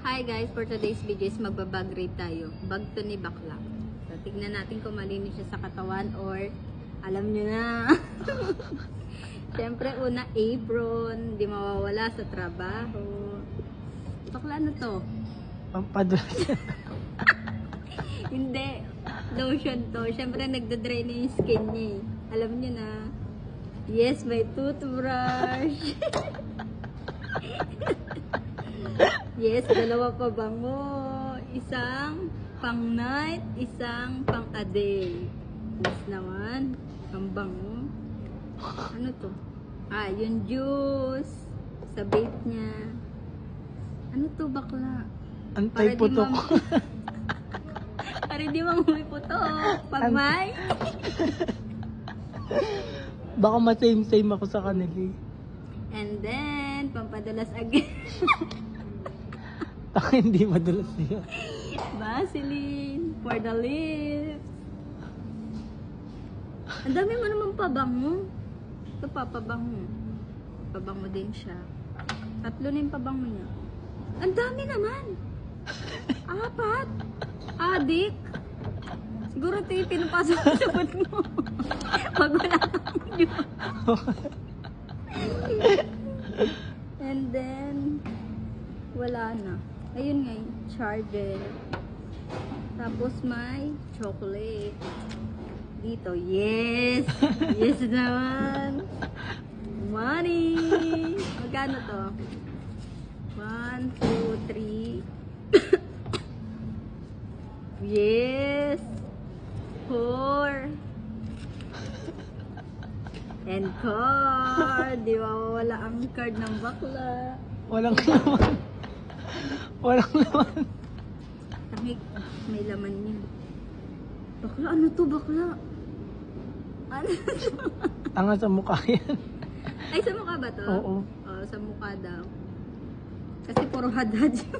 Hi guys, for today's video is magbabag rate tayo. Bag to ni bakla. So, tignan natin kung malinis siya sa katawan or alam nyo na. Siyempre, una apron, di mawawala sa trabaho. Bakla na to? Pampadulas. Hindi. Lotion to. Siyempre, nagdodry na yung skin niya eh. Alam nyo na. Yes, may toothbrush. Yes, dalawa pa bango. Isang pang night, isang pang a day. Yes naman. Ang bango. Ano to? Ah, yung juice. Sa vape niya. Ano to bakla? Antay putok. Para di manguwi putok. Pag may. Baka ma-same-same ako sa kanila eh. And then, pampadalas again. Ako hindi madalas niya. Vaseline for the lips. Ang dami mo naman pabango. Ito pa, pabango. Pabango din siya. 3 na yung pabango niya. Ang dami naman. 4. Adik. Siguro ito yung pinapasok sa sabat mo. Pag wala kang yun. And then, wala na. Ayun nga, charger. Tapos may chocolate. Dito, yes! Yes naman! Money! Magkano to? 1, 2, 3. Yes! 4. And card. Di ba wala ang card ng bakla? Walang laman. Walang laman. May laman yun. Bakla, ano to bakla? Ano to? Tanga sa mukha yan. Ay, sa mukha ba to? Oo. Oo, sa mukha daw. Kasi puro hadhad yung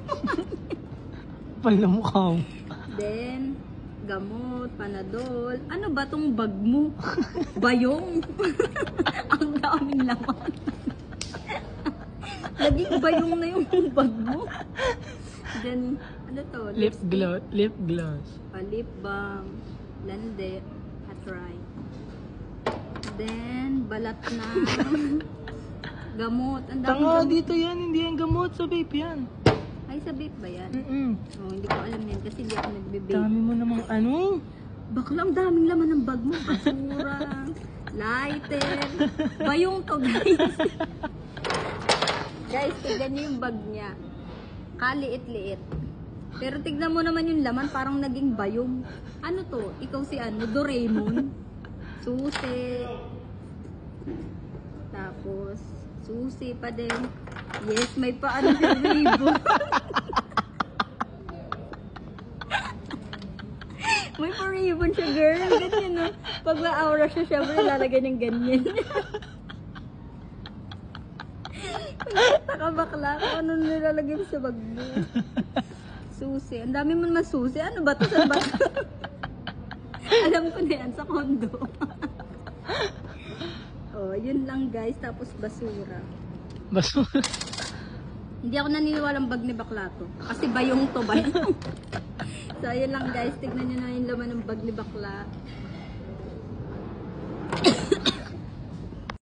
Pala mukha mo. Then, gamot, panadol. Ano ba tong bag mo? Bayong. Ang daming laman. Naging bayong na yung bag mo. Then, ano to? Lip gloss. Lip gloss. Lip balm. Lande. Atry. Then, balat na gamot. Ang daming Tanga, gamot. dito yan. Hindi yan gamot. Sa vape yan. Ay, sa vape ba yan? Mm-mm. Oh, hindi ko alam yan kasi hindi ako nagbe-vape. Dami mo namang ano. Bakla, ang daming laman ng bag mo. Basura, lighter. Bayong to, guys. Guys, tignan niyo yung bag niya. Kaliit-liit. Pero tignan mo naman yung laman, parang naging bayong. Ano to? Ikaw si ano? Doraemon. Susi. Tapos, susi pa din. Yes, may paano si ribbon. May pa-ribbon siya, girl. Ganyan, no? Pag ma-aura siya, syempre lalagay ng ganyan. Taka bakla kung ano nilalagay mo sa bag mo. Susi. Ang dami mo naman susi. Ano ba ito sa bag? Alam ko na yan, sa kondo. Oh, yun lang guys. Tapos basura. Basura. Hindi ako naniniwalang bag ni bakla to. Kasi bayong to, bayong. So, ayun lang guys. Tignan nyo na yung laman ng bag ni bakla.